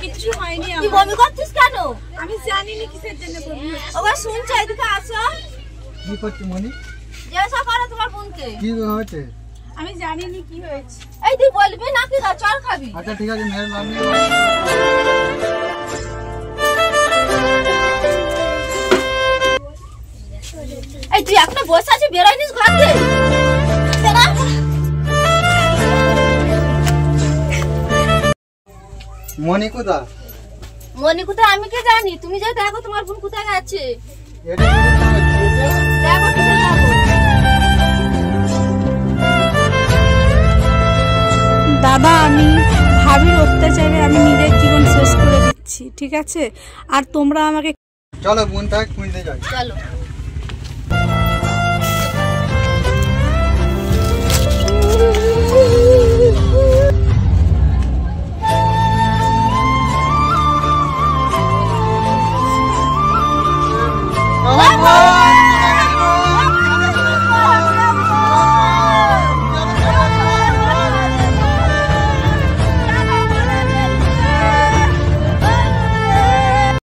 কিচ্ছু হয়নি। তুই বমি করছিস কেন? আমি জানি না কিসের জন্য বমি হচ্ছে। ওবা শুনছো, এদিকে আসো। কি করছো মনি? জিজ্ঞাসা করো তোমার বোনকে কি হয়েছে। আমি জানি না কি হয়েছে। এই তুই বলবি নাকি চল খাবি? আচ্ছা ঠিক আছে, মেয়ের নাম নিয়ে এই তুই এখনো বসে আছিস, বেরোয়নিস ঘর থেকে? মনি কোথা? মনি কোথায় আমি কি জানি? তুমি যাই দেখো তোমার বোন কোথায় গেছে। এটা কি হচ্ছে? দেখো কোথায় যাবো। দাদা, আমি ভাবির অত্যাচারে আমি নিজের জীবন শেষ করে দিচ্ছি, ঠিক আছে? আর তোমরা আমাকে চলো বোনটাকে খুঁজতে যাই। চলো।